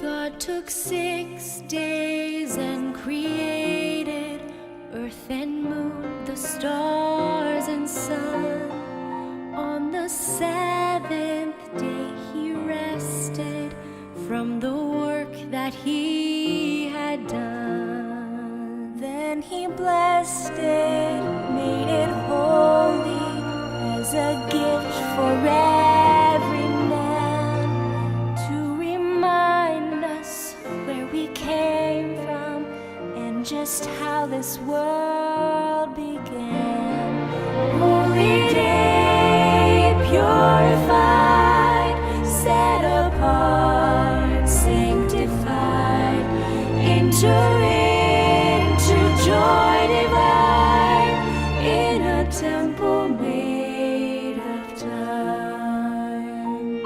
God took 6 days and created earth and moon, the stars and sun. On the 7th day he rested from the work that he had done. Then he blessed it, made it holy as a gift for every man, to remind us where we came from and just how this world began. Holy day, purified, set apart, sanctified, enter into joy divine in a temple made of time.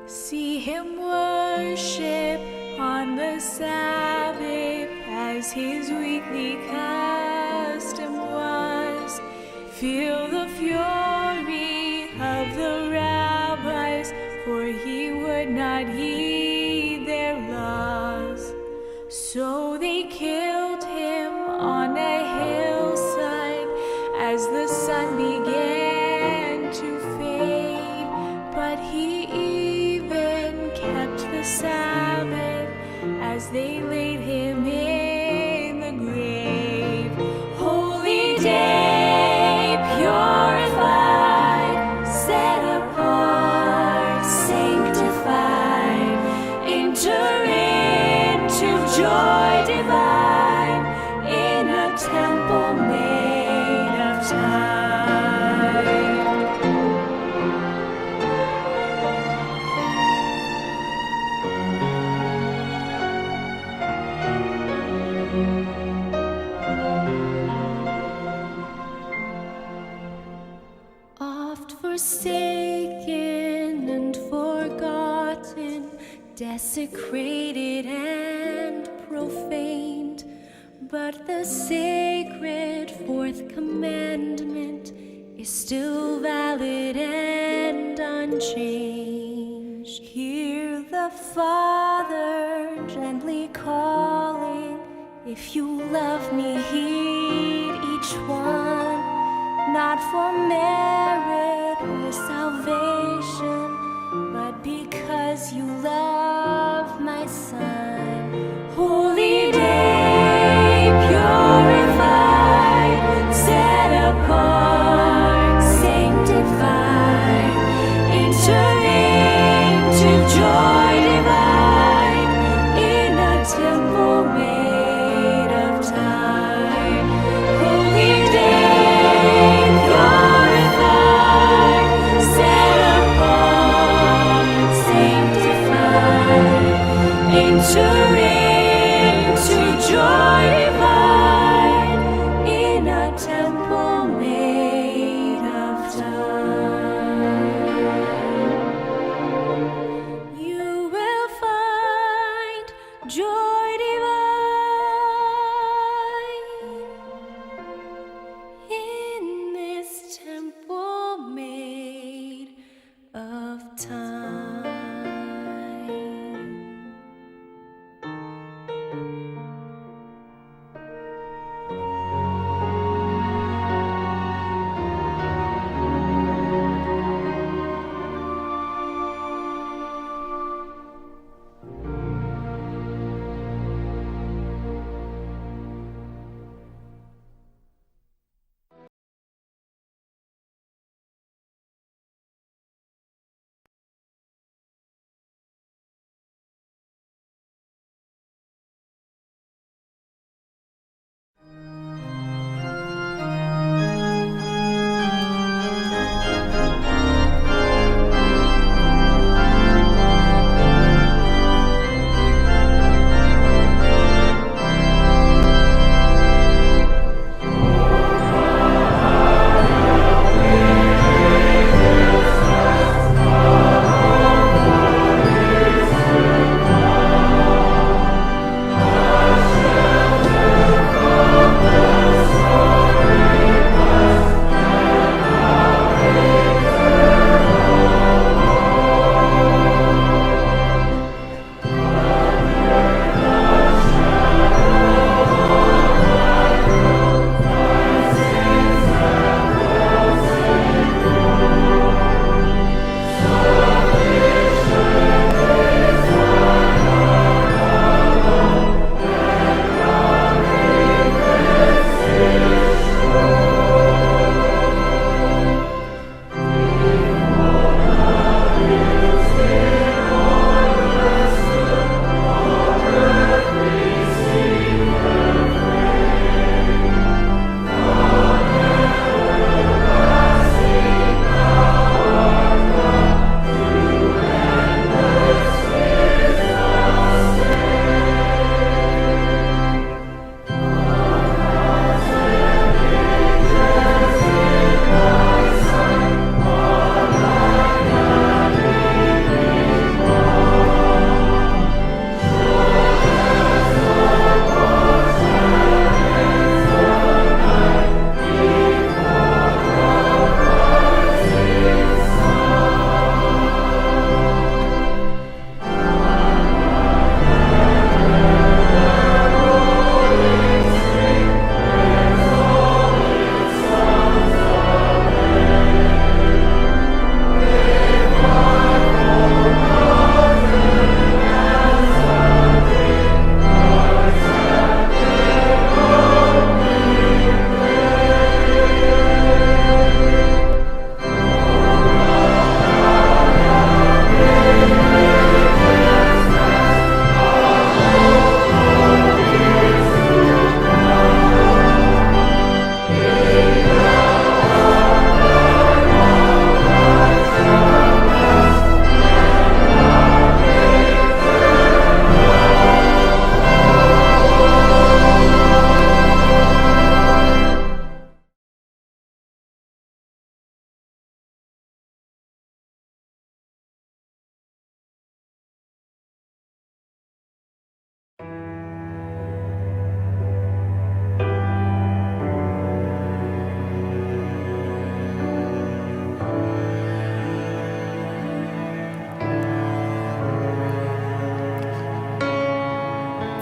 See him worship on the Sabbath as his weekly custom was. Feel the fury of the rabbis, for he would not heed their laws. So they killed him on a hillside as the sun began to fade. But he even kept the Sabbath as they laid him in the grave. Holy day, purified, set apart, sanctified, enter into joy divine in a temple made of time. Oft forsaken and forgotten, desecrated and profaned, but the sacred 4th commandment is still valid and unchanged. Hear the Father gently calling, if you love me, heed each one, not for merit or salvation, but because you love my Son. Holy day, purified, set apart, sanctified, enter into joy divine in a temple made of time.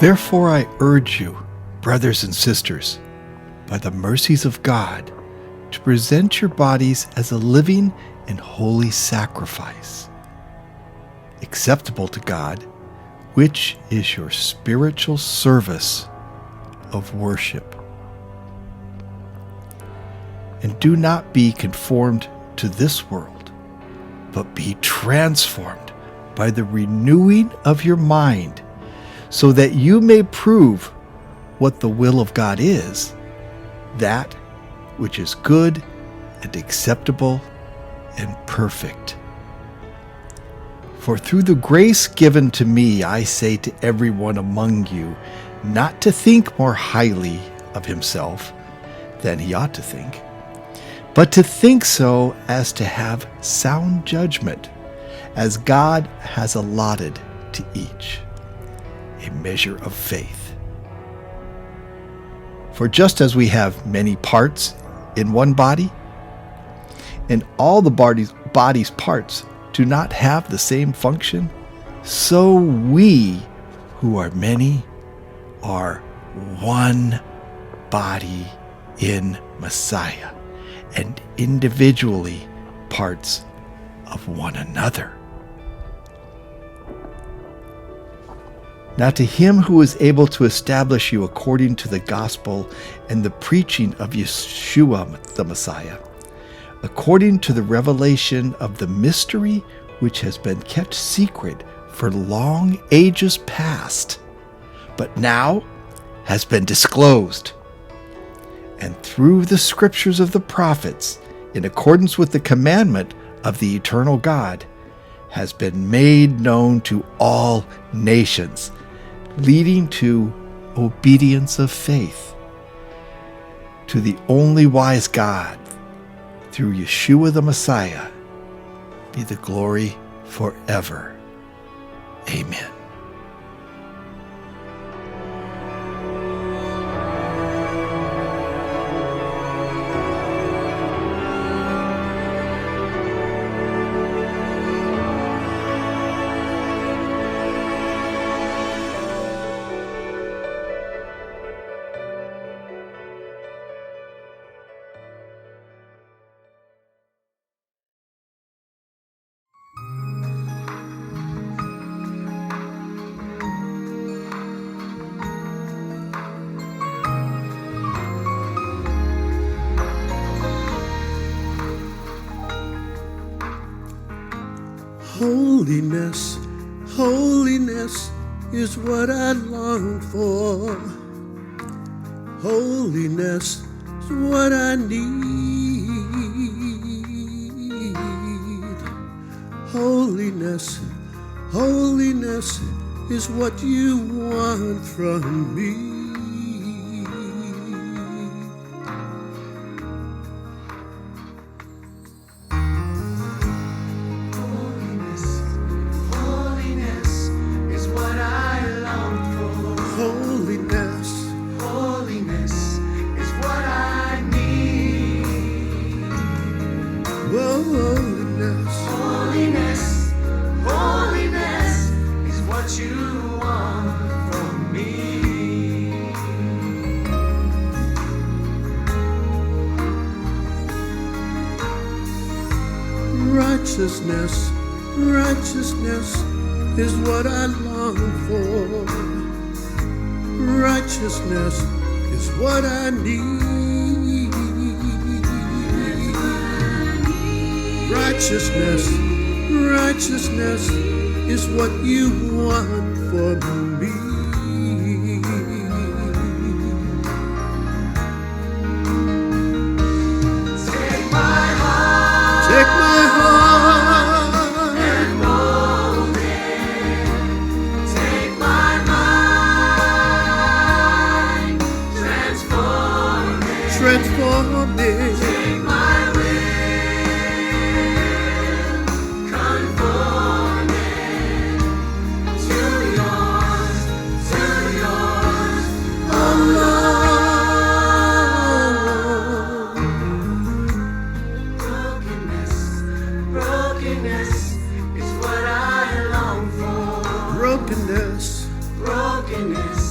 Therefore I urge you, brothers and sisters, by the mercies of God, to present your bodies as a living and holy sacrifice, acceptable to God, which is your spiritual service of worship. And do not be conformed to this world, but be transformed by the renewing of your mind, so that you may prove what the will of God is, that which is good and acceptable and perfect. For through the grace given to me, I say to everyone among you, not to think more highly of himself than he ought to think, but to think so as to have sound judgment, as God has allotted to each a measure of faith. For just as we have many parts in one body, and all the body's parts do not have the same function, so we, who are many, are one body in Messiah, and individually parts of one another. Now to him who is able to establish you according to the gospel and the preaching of Yeshua the Messiah, according to the revelation of the mystery which has been kept secret for long ages past, but now has been disclosed. And through the scriptures of the prophets, in accordance with the commandment of the eternal God, has been made known to all nations, leading to obedience of faith, to the only wise God, through Yeshua the Messiah, be the glory forever. Amen. Holiness, holiness is what I long for. Holiness is what I need. Holiness, holiness is what you want from me. Righteousness, righteousness is what I long for. Righteousness is what I need. Righteousness, righteousness is what you want for me. Take my heart. Take my heart. Transform me. Take my will, conform it to yours, alone. Brokenness, brokenness is what I long for. Brokenness, brokenness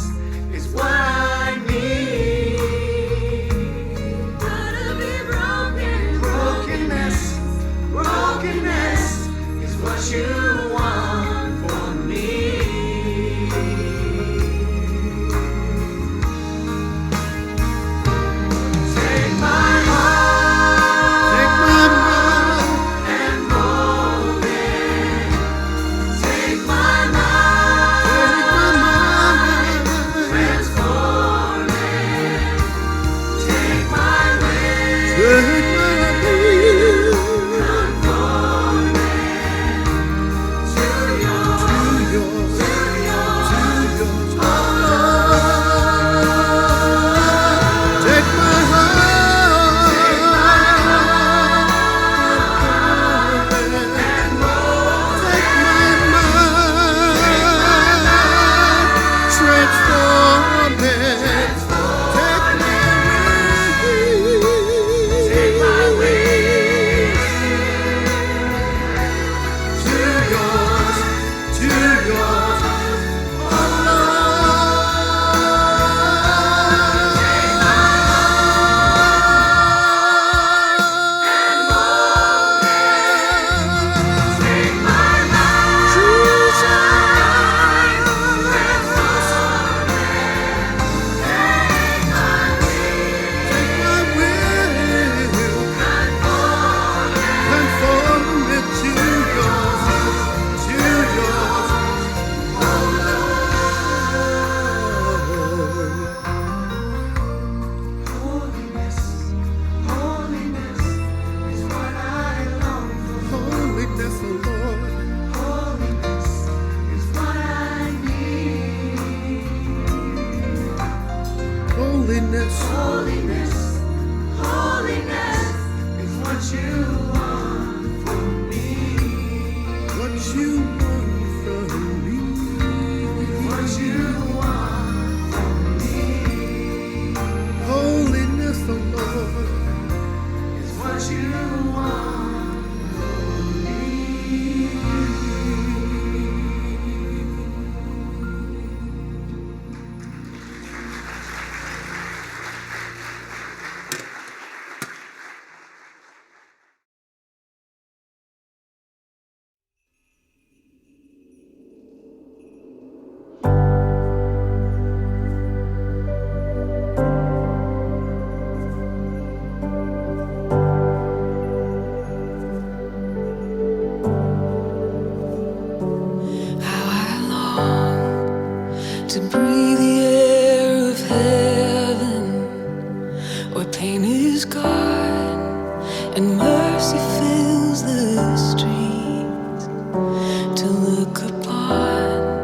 where pain is gone and mercy fills the streets, to look upon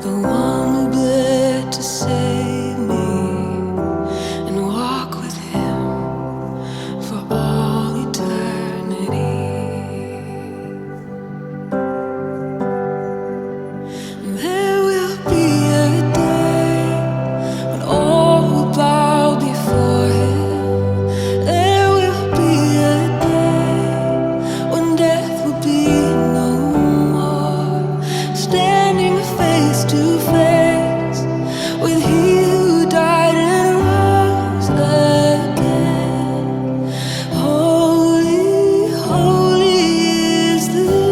the one who bled to save me and walk with him for all eternity. There will be a day when all will bow before him. There will be a day when death will be no more, standing face to face with he who died and rose again. Holy, holy is the Lord.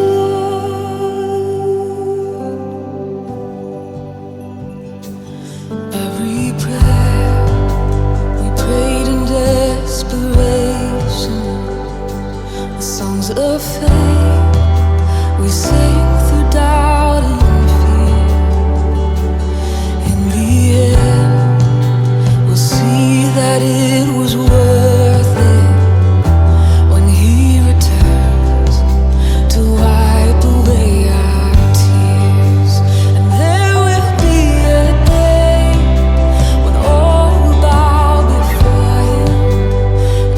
Every prayer we prayed in desperation, the songs of faith we sang through doubt and fear. In the end, we'll see that it was worth it when he returns to wipe away our tears. And there will be a day when all will bow before him.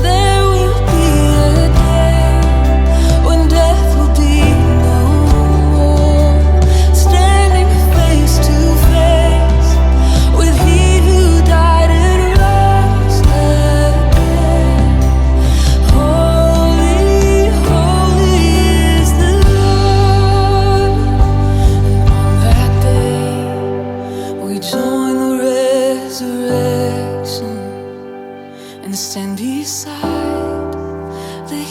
There will be a day when death will be no more, standing face to face with he who died and rose again. Holy, holy is the Lord. And on that day we join the resurrection and stand beside the